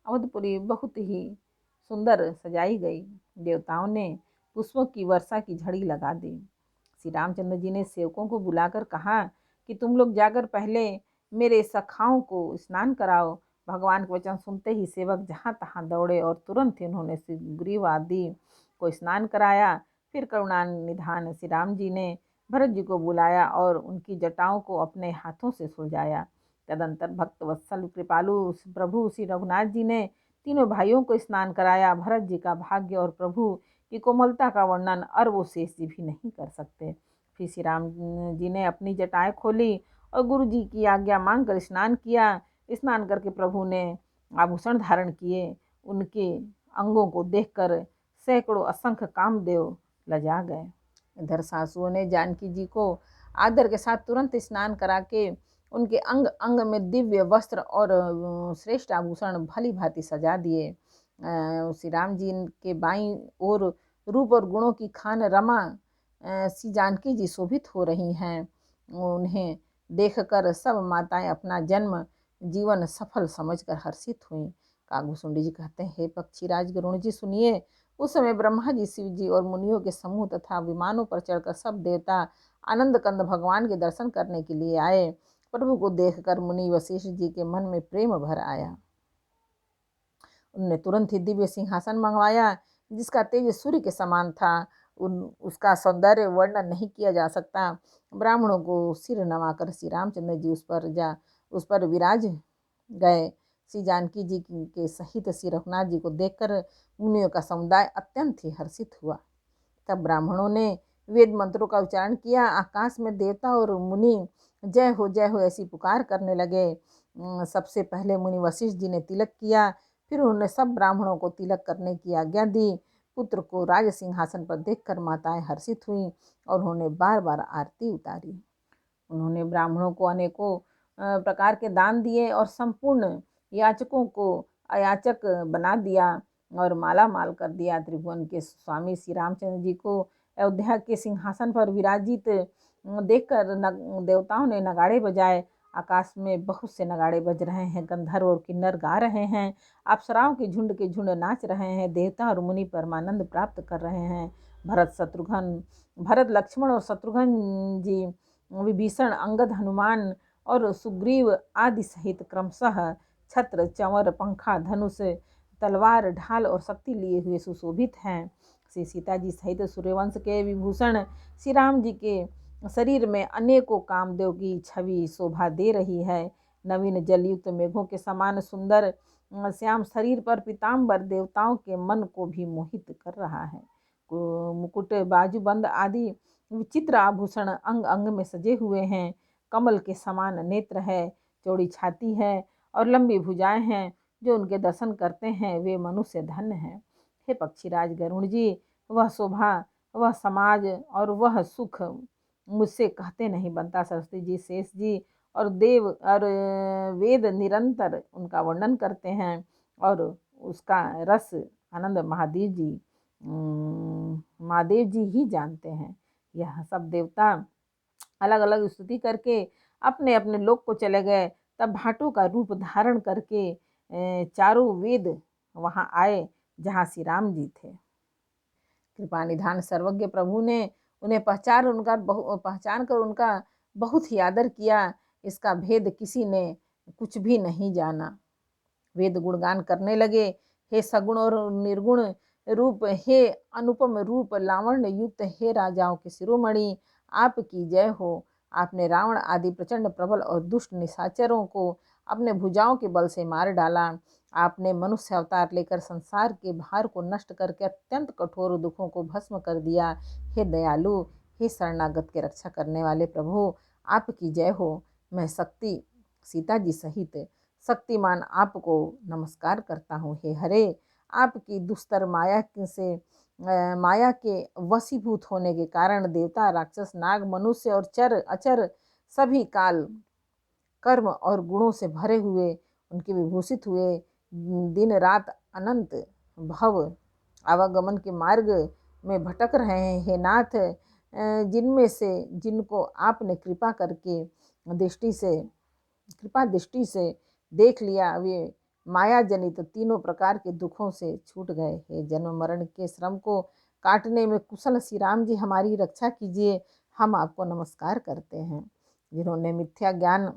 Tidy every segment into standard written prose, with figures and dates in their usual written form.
अवधपुरी बहुत ही सुंदर सजाई गई। देवताओं ने पुष्पों की वर्षा की झड़ी लगा दी। श्री रामचंद्र जी ने सेवकों को बुलाकर कहा कि तुम लोग जाकर पहले मेरे सखाओं को स्नान कराओ। भगवान के वचन सुनते ही सेवक जहाँ तहाँ दौड़े और तुरंत ही उन्होंने सुग्रीव आदि को स्नान कराया। फिर करुणा निधान श्री राम जी ने भरत जी को बुलाया और उनकी जटाओं को अपने हाथों से सुलझाया। तदंतर भक्त वत्सल कृपालु प्रभु श्री रघुनाथ जी ने तीनों भाइयों को स्नान कराया। भरत जी का भाग्य और प्रभु की कोमलता का वर्णन और वो शेष जी भी नहीं कर सकते। फिर श्री राम जी ने अपनी जटाएं खोली और गुरु जी की आज्ञा मांगकर स्नान किया। स्नान करके प्रभु ने आभूषण धारण किए। उनके अंगों को देखकर सैकड़ों असंख्य कामदेव लजा गए। इधर सासुओं ने जानकी जी को आदर के साथ तुरंत स्नान करा के उनके अंग अंग में दिव्य वस्त्र और श्रेष्ठ आभूषण भली भांति सजा दिए। श्री राम जी के बाईं ओर रूप और गुणों की खान रमा श्री जानकी जी शोभित हो रही हैं। उन्हें देखकर सब माताएं अपना जन्म जीवन सफल समझकर हर्षित हुईं। कागभूषुंडी जी कहते हैं, हे पक्षीराज गरुण जी सुनिए। उस समय ब्रह्मा जी, शिव जी और मुनियों के समूह तथा विमानों पर चढ़कर सब देवता आनंद कंद भगवान के दर्शन करने के लिए आए। प्रभु को देखकर मुनि वशिष्ठ जी के मन में प्रेम भर आया। उन्होंने तुरंत ही दिव्य सिंहासन मंगवाया जिसका तेज सूर्य के समान था। उसका सौंदर्य वर्णन नहीं किया जा सकता। ब्राह्मणों को सिर नवाकर श्री रामचंद्र जी उस पर विराज गए। श्री जानकी जी के सहित श्री रघुनाथ जी को देखकर मुनियों का समुदाय अत्यंत ही हर्षित हुआ। तब ब्राह्मणों ने वेद मंत्रों का उच्चारण किया। आकाश में देवता और मुनि जय हो ऐसी पुकार करने लगे। सबसे पहले मुनि वशिष्ठ जी ने तिलक किया। फिर उन्होंने सब ब्राह्मणों को तिलक करने की आज्ञा दी। पुत्र को राज सिंहासन पर देखकर माताएं हर्षित हुईं और उन्होंने बार बार आरती उतारी। उन्होंने ब्राह्मणों को अनेकों प्रकार के दान दिए और संपूर्ण याचकों को अयाचक बना दिया और माला माल कर दिया। त्रिभुवन के स्वामी श्री रामचंद्र जी को अयोध्या के सिंहासन पर विराजित देखकर देवताओं ने नगाड़े बजाए। आकाश में बहुत से नगाड़े बज रहे हैं। गंधर्व और किन्नर गा रहे हैं। अप्सराओं के झुंड नाच रहे हैं। देवता और मुनि परमानंद प्राप्त कर रहे हैं। भरत लक्ष्मण और शत्रुघ्न जी, विभीषण, अंगद, हनुमान और सुग्रीव आदि सहित क्रमशः छत्र, चंवर, पंखा, धनुष, तलवार, ढाल और शक्ति लिए हुए सुशोभित हैं। श्री सीता जी सहित सूर्यवंश के विभूषण श्री राम जी के शरीर में अनेकों कामदेव की छवि शोभा दे रही है। नवीन जलयुक्त मेघों के समान सुंदर श्याम शरीर पर पीताम्बर देवताओं के मन को भी मोहित कर रहा है। मुकुट, बाजूबंद आदि विचित्र आभूषण अंग अंग में सजे हुए हैं। कमल के समान नेत्र है, चौड़ी छाती है और लंबी भुजाएं हैं। जो उनके दर्शन करते हैं वे मनुष्य धन्य हैं। हे पक्षीराज गरुण जी, वह शोभा, वह समाज और वह सुख मुझसे कहते नहीं बनता। सरस्वती जी, शेष जी और देव और वेद निरंतर उनका वर्णन करते हैं और उसका रस आनंद महादेव जी ही जानते हैं। यह सब देवता अलग अलग स्तुति करके अपने अपने लोक को चले गए। तब भाटों का रूप धारण करके चारों वेद वहाँ आए जहाँ श्री राम जी थे। कृपा निधान सर्वज्ञ प्रभु ने उन्हें पहचान कर उनका बहुत ही आदर किया। इसका भेद किसी ने कुछ भी नहीं जाना। वेद गुणगान करने लगे, हे सगुण और निर्गुण रूप, हे अनुपम रूप, लावण्य युक्त, हे राजाओं के शिरोमणि, आपकी जय हो। आपने रावण आदि प्रचंड प्रबल और दुष्ट निशाचरों को अपने भुजाओं के बल से मार डाला। आपने मनुष्य अवतार लेकर संसार के भार को नष्ट करके अत्यंत कठोर दुखों को भस्म कर दिया। हे दयालु, हे शरणागत के रक्षा करने वाले प्रभु, आपकी जय हो। मैं शक्ति सीता जी सहित शक्तिमान आपको नमस्कार करता हूँ। हे हरे, आपकी दुस्तर माया के वशीभूत होने के कारण देवता, राक्षस, नाग, मनुष्य और चर अचर सभी काल, कर्म और गुणों से भरे हुए, उनके विभूषित हुए दिन रात अनंत भव आवागमन के मार्ग में भटक रहे हैं। हे नाथ, जिनमें से जिनको आपने कृपा दृष्टि से देख लिया वे माया जनित तीनों प्रकार के दुखों से छूट गए। हे जन्म मरण के श्रम को काटने में कुशल श्री राम जी, हमारी रक्षा कीजिए। हम आपको नमस्कार करते हैं। जिन्होंने मिथ्या ज्ञान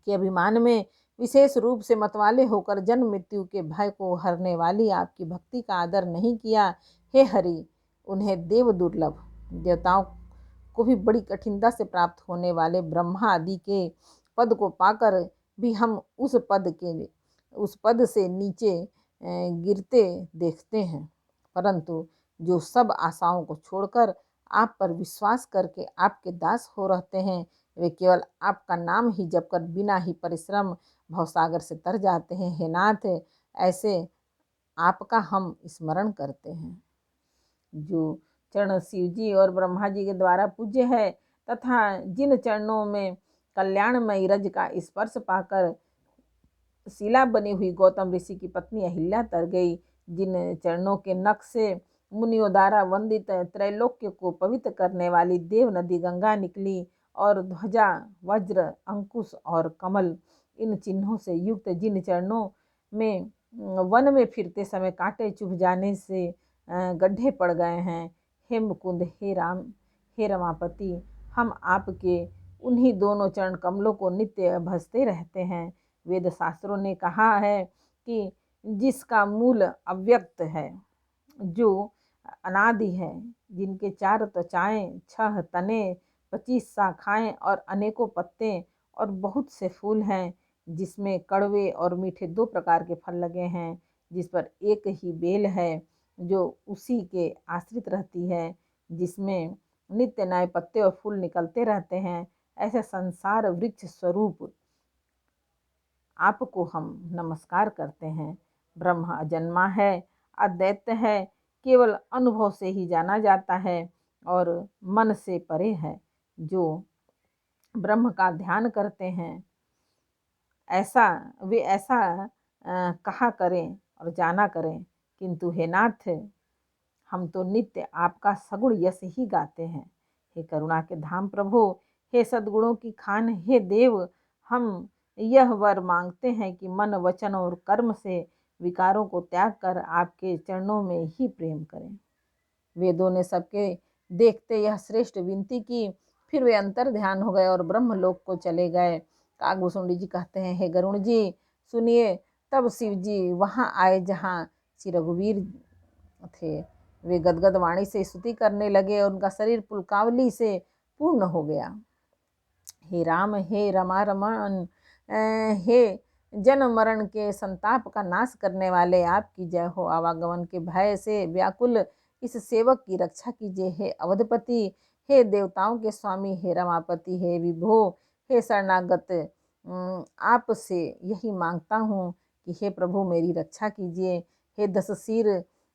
के अभिमान में विशेष रूप से मतवाले होकर जन्म मृत्यु के भय को हरने वाली आपकी भक्ति का आदर नहीं किया, हे हरि, उन्हें देव दुर्लभ, देवताओं को भी बड़ी कठिनता से प्राप्त होने वाले ब्रह्मा आदि के पद को पाकर भी हम उस पद से नीचे गिरते देखते हैं। परंतु जो सब आशाओं को छोड़कर आप पर विश्वास करके आपके दास हो रहते हैं, वे केवल आपका नाम ही जप कर बिना ही परिश्रम भवसागर से तर जाते हैं। हे नाथ, ऐसे आपका हम स्मरण करते हैं। जो चरण शिव जी और ब्रह्मा जी के द्वारा पूज्य है तथा जिन चरणों में कल्याणमयी रज का स्पर्श पाकर शिला बनी हुई गौतम ऋषि की पत्नी अहिल्या तर गई, जिन चरणों के नख से मुनियों द्वारा वंदित त्रैलोक्य को पवित्र करने वाली देव नदी गंगा निकली, और ध्वजा, वज्र, अंकुश और कमल, इन चिन्हों से युक्त जिन चरणों में वन में फिरते समय कांटे चुभ जाने से गड्ढे पड़ गए हैं, हे मुकुंद, हे राम, हे रमापति, हम आपके उन्हीं दोनों चरण कमलों को नित्य भजते रहते हैं। वेद शास्त्रों ने कहा है कि जिसका मूल अव्यक्त है, जो अनादि है, जिनके 4 त्वचाएं, 6 तने, 25 शाखाएं और अनेकों पत्ते और बहुत से फूल हैं, जिसमें कड़वे और मीठे 2 प्रकार के फल लगे हैं, जिस पर एक ही बेल है जो उसी के आश्रित रहती है, जिसमें नित्य नए पत्ते और फूल निकलते रहते हैं, ऐसे संसार वृक्ष स्वरूप आपको हम नमस्कार करते हैं। ब्रह्म अजन्मा है, अद्वैत है, केवल अनुभव से ही जाना जाता है और मन से परे है। जो ब्रह्म का ध्यान करते हैं, ऐसा कहा करें और जाना करें, किंतु हे नाथ, हम तो नित्य आपका सगुण यश ही गाते हैं। हे करुणा के धाम प्रभु, हे सद्गुणों की खान, हे देव, हम यह वर मांगते हैं कि मन, वचन और कर्म से विकारों को त्याग कर आपके चरणों में ही प्रेम करें। वेदों ने सबके देखते यह श्रेष्ठ विनती की, फिर वे अंतर ध्यान हो गए और ब्रह्मलोक को चले गए। काकभूषुंडी जी कहते हैं, हे गरुण जी सुनिए। तब शिव जी वहाँ आए जहाँ श्री रघुवीर थे। वे गदगद वाणी से स्तुति करने लगे और उनका शरीर पुलकावली से पूर्ण हो गया। हे राम, हे रमा रमन, हे जन्म मरण के संताप का नाश करने वाले, आपकी जय हो। आवागमन के भय से व्याकुल इस सेवक की रक्षा कीजिए। हे अवधपति, हे देवताओं के स्वामी, हे रमापति, हे विभो, हे शरणागत, आपसे यही मांगता हूँ कि हे प्रभु मेरी रक्षा कीजिए। हे 10 सिर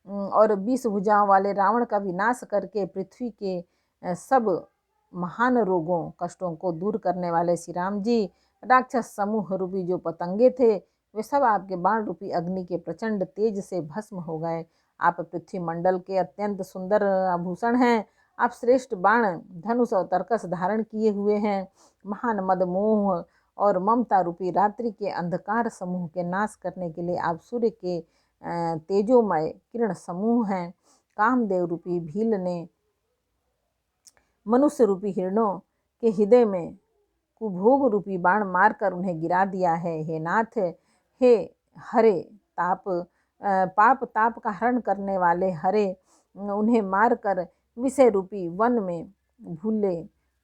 और 20 भुजाओं वाले रावण का विनाश करके पृथ्वी के सब महान रोगों, कष्टों को दूर करने वाले श्री राम जी, राक्षस समूह रूपी जो पतंगे थे, वे सब आपके बाण रूपी अग्नि के प्रचंड तेज से भस्म हो गए। आप पृथ्वी मंडल के अत्यंत सुंदर आभूषण हैं। आप श्रेष्ठ बाण, धनुष और तरकस धारण किए हुए हैं। महान मद, मोह और ममता रूपी रात्रि के अंधकार समूह के नाश करने के लिए आप सूर्य के तेजोमय किरण समूह हैं। कामदेव रूपी भील ने मनुष्य रूपी हिरणों के हृदय में कुभोग रूपी बाण मारकर उन्हें गिरा दिया है। हे नाथ, हे हरे पाप ताप का हरण करने वाले हरे, उन्हें मारकर विषय रूपी वन में भूले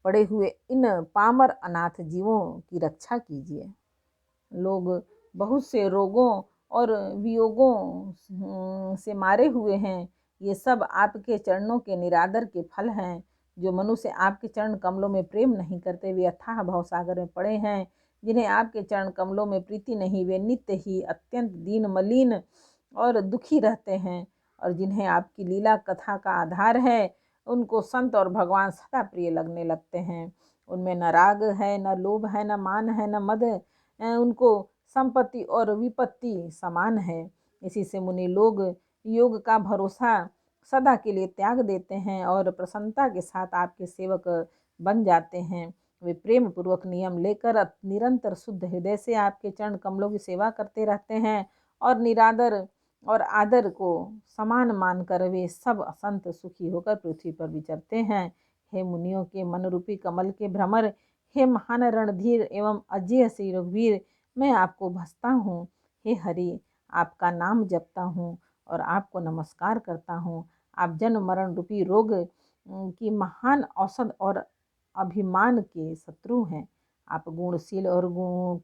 पड़े हुए इन पामर अनाथ जीवों की रक्षा कीजिए। लोग बहुत से रोगों और वियोगों से मारे हुए हैं। ये सब आपके चरणों के निरादर के फल हैं। जो मनुष्य आपके चरण कमलों में प्रेम नहीं करते, वे अथाह भवसागर में पड़े हैं। जिन्हें आपके चरण कमलों में प्रीति नहीं, वे नित्य ही अत्यंत दीन, मलिन और दुखी रहते हैं। और जिन्हें आपकी लीला कथा का आधार है, उनको संत और भगवान सदा प्रिय लगने लगते हैं। उनमें न राग है, न लोभ है, न मान है, न मद। उनको संपत्ति और विपत्ति समान है। इसी से मुनि लोग योग का भरोसा सदा के लिए त्याग देते हैं और प्रसन्नता के साथ आपके सेवक बन जाते हैं। वे प्रेम पूर्वक नियम लेकर निरंतर शुद्ध हृदय से आपके चरण कमलों की सेवा करते रहते हैं और निरादर और आदर को समान मानकर वे सब संत सुखी होकर पृथ्वी पर विचरते हैं। हे मुनियों के मन रूपी कमल के भ्रमर, हे महान रणधीर एवं अजय श्री रघुवीर, मैं आपको भजता हूँ। हे हरि, आपका नाम जपता हूँ और आपको नमस्कार करता हूँ। आप जन्म मरण रूपी रोग की महान औषध और अभिमान के शत्रु हैं। आप गुणशील और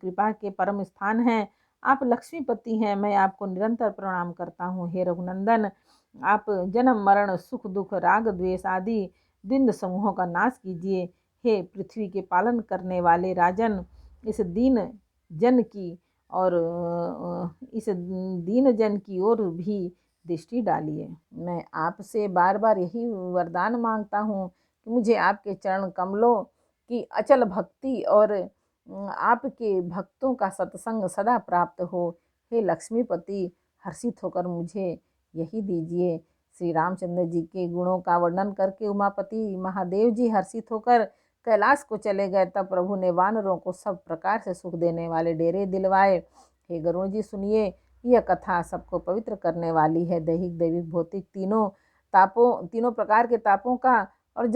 कृपा के परम स्थान हैं। आप लक्ष्मीपति हैं, मैं आपको निरंतर प्रणाम करता हूँ। हे रघुनंदन, आप जन्म मरण सुख दुख राग द्वेष आदि द्वंद समूहों का नाश कीजिए। हे पृथ्वी के पालन करने वाले राजन, इस दीन जन की और इस दीन जन की ओर भी दृष्टि डालिए। मैं आपसे बार बार यही वरदान मांगता हूँ कि मुझे आपके चरण कमलों की अचल भक्ति और आपके भक्तों का सत्संग सदा प्राप्त हो। हे लक्ष्मीपति, हर्षित होकर मुझे यही दीजिए। श्री रामचंद्र जी के गुणों का वर्णन करके उमापति महादेव जी हर्षित होकर कैलाश को चले गए। तब प्रभु ने वानरों को सब प्रकार से सुख देने वाले डेरे दिलवाए। हे गरुण जी, सुनिए, यह कथा सबको पवित्र करने वाली है। दैहिक दैविक भौतिक तीनों प्रकार के तापों का और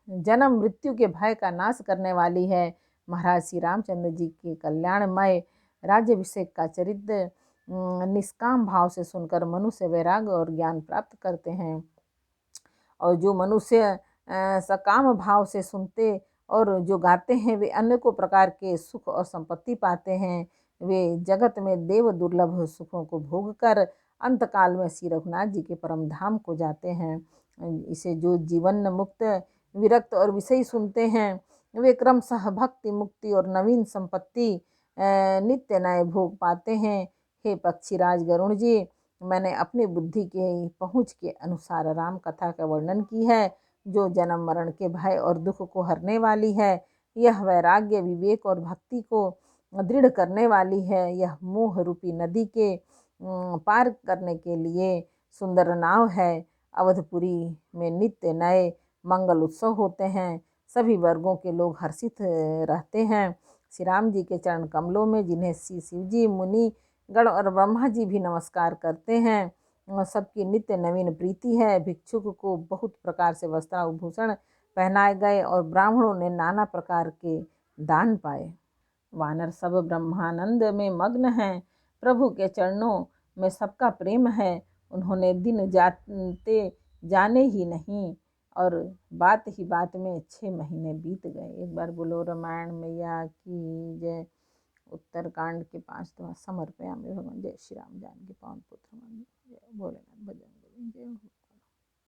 जन्म मृत्यु के भय का नाश करने वाली है। महाराज श्री रामचंद्र जी के कल्याणमय राज्याभिषेक का चरित्र निष्काम भाव से सुनकर मनुष्य वैराग्य और ज्ञान प्राप्त करते हैं, और जो मनुष्य सकाम भाव से सुनते और जो गाते हैं वे अनेकों प्रकार के सुख और संपत्ति पाते हैं। वे जगत में देव दुर्लभ सुखों को भोग कर अंतकाल में श्री रघुनाथ जी के परम धाम को जाते हैं। इसे जो जीवन मुक्त विरक्त और विषयी सुनते हैं वे क्रमशः भक्ति मुक्ति और नवीन संपत्ति नित्य नए भोग पाते हैं। हे पक्षीराज गरुण जी, मैंने अपनी बुद्धि के पहुँच के अनुसार राम कथा का वर्णन की है, जो जन्म मरण के भय और दुख को हरने वाली है। यह वैराग्य विवेक और भक्ति को दृढ़ करने वाली है। यह मोह रूपी नदी के पार करने के लिए सुंदर नाव है। अवधपुरी में नित्य नए मंगल उत्सव होते हैं। सभी वर्गों के लोग हर्षित रहते हैं। श्री राम जी के चरण कमलों में जिन्हें शिव जी मुनि गण और ब्रह्मा जी भी नमस्कार करते हैं, सबकी नित्य नवीन प्रीति है। भिक्षुक को बहुत प्रकार से वस्त्राभूषण पहनाए गए और ब्राह्मणों ने नाना प्रकार के दान पाए। वानर सब ब्रह्मानंद में मग्न हैं। प्रभु के चरणों में सबका प्रेम है। उन्होंने दिन जाते जाने ही नहीं और बात ही बात में 6 महीने बीत गए। एक बार बोलो रामायण मैया की जय। उत्तरकांड के 5वां समर्पयामि भगवान। जय श्री राम जानकी पावन पुत्र जय भोलेनाथ भजन जय हो।